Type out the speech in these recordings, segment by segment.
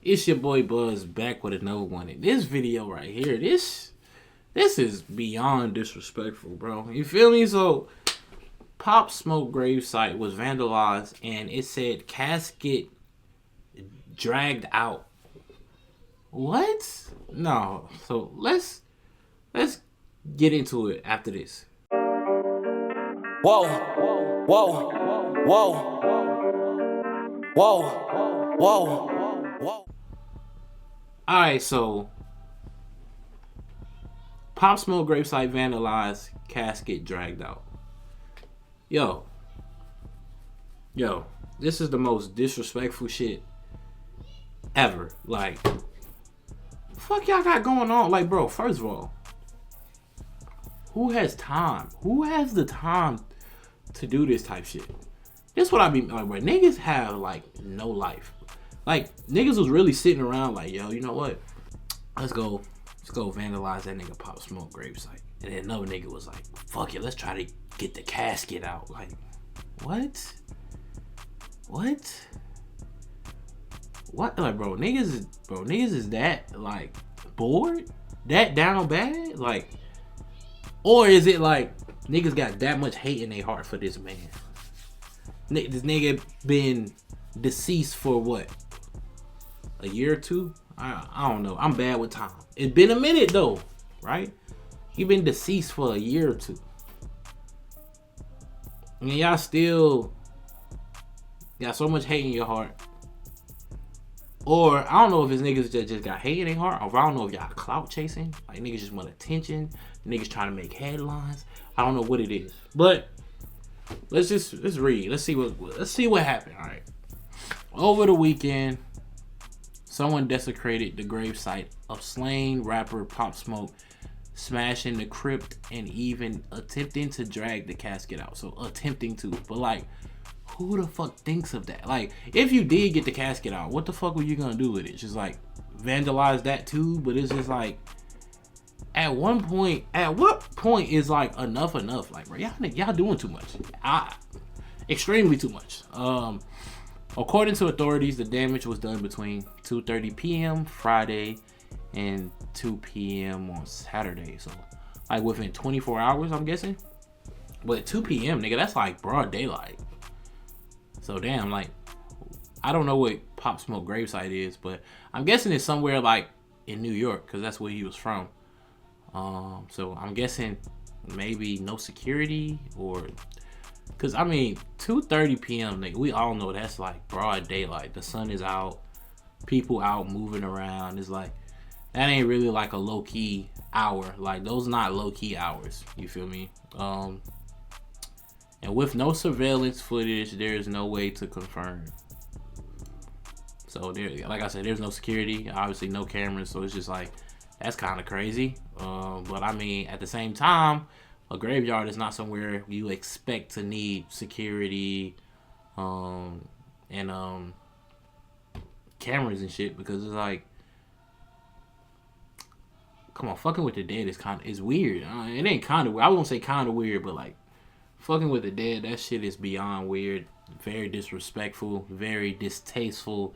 It's your boy Buzz back with another one. In this video right here, this is beyond disrespectful, bro. You feel me? So, Pop Smoke gravesite was vandalized, and it said casket dragged out. What? No. So let's get into it after this. Whoa, whoa, whoa, whoa, whoa. Alright, so Pop Smoke gravesite vandalized, casket dragged out. Yo, this is the most disrespectful shit ever. Like, fuck y'all got going on? Like, bro, first of all, who has time? Who has the time to do this type shit? This what I be like, bro. Niggas have like no life. Like, niggas was really sitting around like, yo, you know what? Let's go vandalize that nigga Pop Smoke gravesite. And then another nigga was like, fuck it, let's try to get the casket out. Like, what? What? Like, bro, niggas is that like bored? That down bad? Like, or is it like niggas got that much hate in their heart for this man? This nigga been deceased for what? A year or two? I don't know. I'm bad with time. It's been a minute though, right? He been deceased for a year or two. And y'all still got so much hate in your heart. Or I don't know if it's niggas that just got hate in their heart, or I don't know if y'all clout chasing. Like, niggas just want attention. Niggas trying to make headlines. I don't know what it is. But let's read. Let's see what happened. All right. Over the weekend, someone desecrated the gravesite of slain rapper Pop Smoke, smashing the crypt and even attempting to drag the casket out. So attempting to, but like, who the fuck thinks of that? Like, if you did get the casket out, what the fuck were you gonna do with it? Just like vandalize that too? But it's just like, at what point is like enough? Like, bro, y'all doing too much. Extremely too much. According to authorities, the damage was done between 2:30 p.m. Friday and 2 p.m. on Saturday. So, like, within 24 hours, I'm guessing. But 2 p.m., nigga, that's like broad daylight. So, damn, like, I don't know what Pop Smoke gravesite is, but I'm guessing it's somewhere like in New York, because that's where he was from. So I'm guessing maybe no security, or because I mean 2:30 p.m. nigga, we all know that's like broad daylight. The sun is out, people out moving around. It's like, that ain't really like a low key hour. Like, those not low key hours. You feel me? And with no surveillance footage, there is no way to confirm. So there, like I said, there's no security. Obviously, no cameras. So it's just like, that's kind of crazy. But I mean, at the same time, a graveyard is not somewhere you expect to need security, and cameras and shit, because it's like, come on, fucking with the dead is weird. It ain't kind of. I won't say kind of weird, but like, fucking with the dead, that shit is beyond weird. Very disrespectful, very distasteful,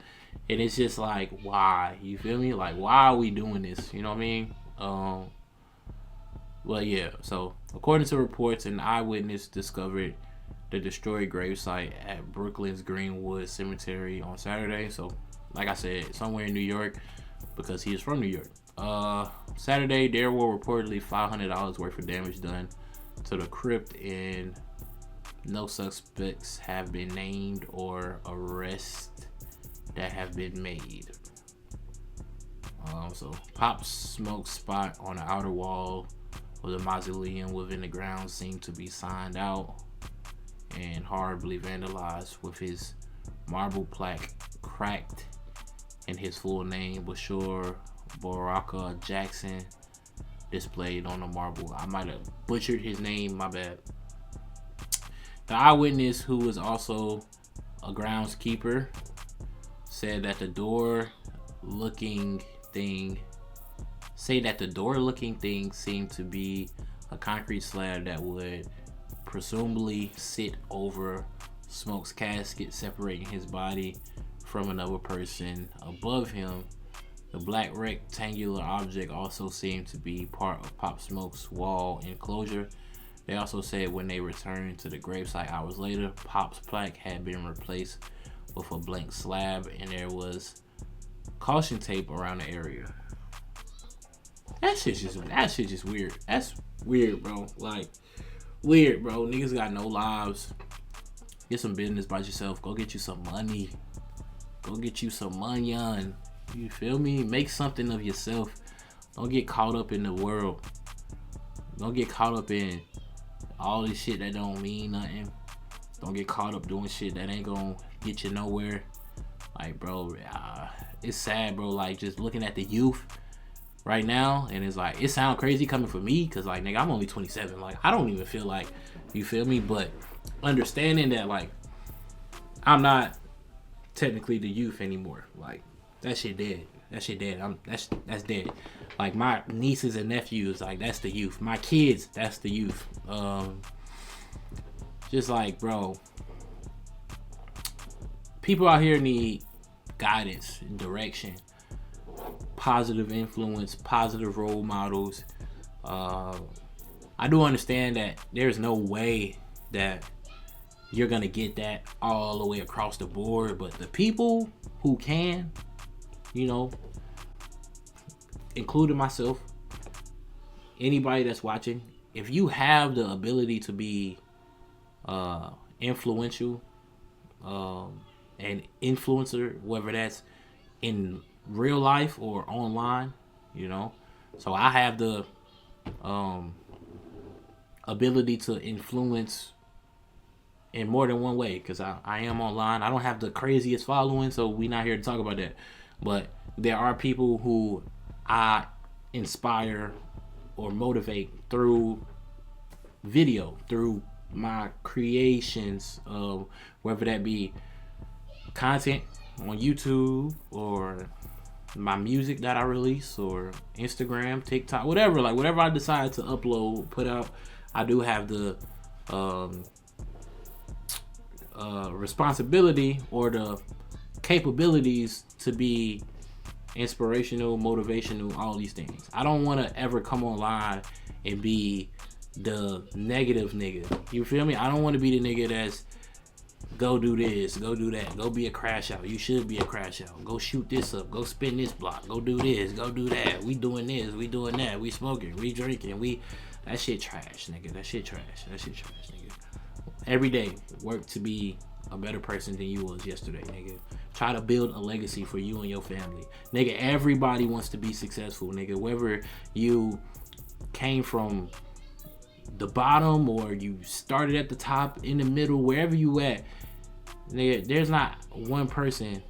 and it's just like, why? You feel me? Like, why are we doing this? You know what I mean? Well, yeah. So, according to reports, an eyewitness discovered the destroyed gravesite at Brooklyn's Greenwood Cemetery on Saturday. So, like I said, somewhere in New York, because he is from New York. Saturday, there were reportedly $500 worth of damage done to the crypt, and no suspects have been named or arrests that have been made. So Pop Smoke's spot on the outer wall of the mausoleum within the grounds seemed to be signed out and horribly vandalized, with his marble plaque cracked and his full name, Bashir Baraka Jackson, displayed on the marble. I might have butchered his name, my bad. The eyewitness, who was also a groundskeeper, said that the door-looking thing seemed to be a concrete slab that would presumably sit over Smoke's casket, separating his body from another person above him. The black rectangular object also seemed to be part of Pop Smoke's wall enclosure. They also said when they returned to the gravesite hours later, Pop's plaque had been replaced with a blank slab and there was caution tape around the area. That shit just weird. That's weird, bro. Like, weird, bro. Niggas got no lives. Get some business by yourself. Go get you some money. Go get you some money on. You feel me? Make something of yourself. Don't get caught up in the world. Don't get caught up in all this shit that don't mean nothing. Don't get caught up doing shit that ain't gonna get you nowhere. Like, bro, it's sad, bro. Like, just looking at the youth right now, and it's like, it sound crazy coming from me, cause like, nigga, I'm only 27. Like, I don't even feel like, you feel me? But understanding that, like, I'm not technically the youth anymore. Like, that shit dead. That shit dead. That's dead. Like, my nieces and nephews, like, that's the youth. My kids, that's the youth. Just like, bro, people out here need guidance and direction, positive influence, positive role models. I do understand that there's no way that you're gonna get that all the way across the board, but the people who can, you know, including myself, anybody that's watching, if you have the ability to be influential and influencer, whether that's in real life or online, you know, so I have the ability to influence in more than one way, because I am online. I don't have the craziest following, so we're not here to talk about that. But there are people who I inspire or motivate through video, through my creations, whether that be content on YouTube or my music that I release, or Instagram, TikTok, whatever. Like, whatever I decide to upload, put out, I do have the responsibility or the capabilities to be inspirational, motivational, all these things. I don't want to ever come online and be the negative nigga. You feel me? I don't want to be the nigga that's go do this, go do that, go be a crash out. You should be a crash out. Go shoot this up, go spin this block, go do this, go do that. We doing this, we doing that, we smoking, we drinking, that shit trash, nigga. That shit trash, nigga. Every day, work to be a better person than you was yesterday, nigga. Try to build a legacy for you and your family. Nigga, everybody wants to be successful, nigga. Whether you came from the bottom or you started at the top, in the middle, wherever you at, nigga, there's not one person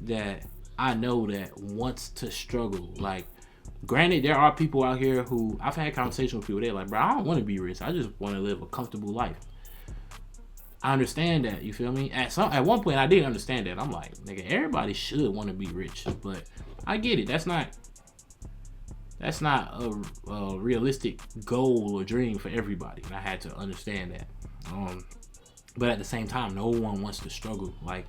that I know that wants to struggle. Like, granted, there are people out here who, I've had conversations with people, they're like, bro, I don't want to be rich. I just want to live a comfortable life. I understand that, you feel me? At one point, I didn't understand that. I'm like, nigga, everybody should want to be rich, but I get it. That's not a realistic goal or dream for everybody, and I had to understand that. But at the same time, no one wants to struggle. Like,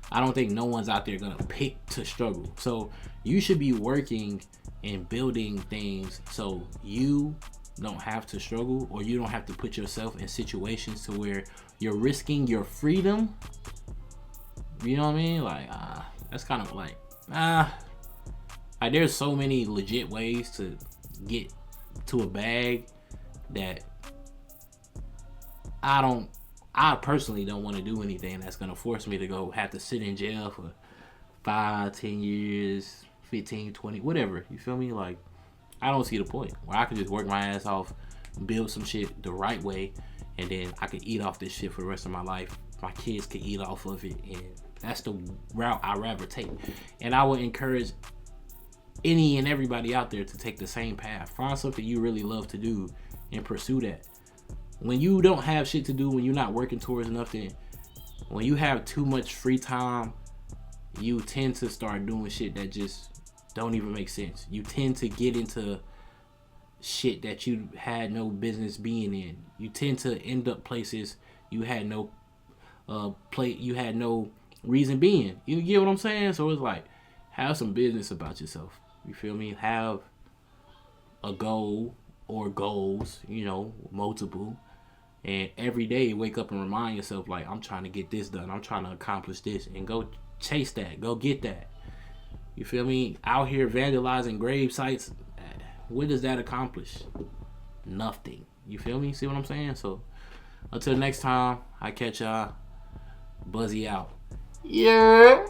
I don't think no one's out there gonna pick to struggle. So you should be working and building things so you don't have to struggle, or you don't have to put yourself in situations to where you're risking your freedom. You know what I mean? Like, that's kind of like, there's so many legit ways to get to a bag that I personally don't want to do anything that's gonna force me to go have to sit in jail for 5, 10 years, 15, 20, whatever. You feel me? Like, I don't see the point. Where I could just work my ass off, build some shit the right way, and then I could eat off this shit for the rest of my life. My kids could eat off of it, and that's the route I'd rather take. And I would encourage any and everybody out there to take the same path. Find something you really love to do and pursue that. When you don't have shit to do, when you're not working towards nothing, when you have too much free time, you tend to start doing shit that just don't even make sense. You tend to get into shit that you had no business being in. You tend to end up places you had no Reason being, you get what I'm saying? So it's like, have some business about yourself. You feel me? Have a goal or goals, multiple. And every day, wake up and remind yourself, like, I'm trying to get this done. I'm trying to accomplish this. And go chase that. Go get that. You feel me? Out here vandalizing grave sites, what does that accomplish? Nothing. You feel me? See what I'm saying? So, until next time, I catch y'all. Buzzy out. Yeah.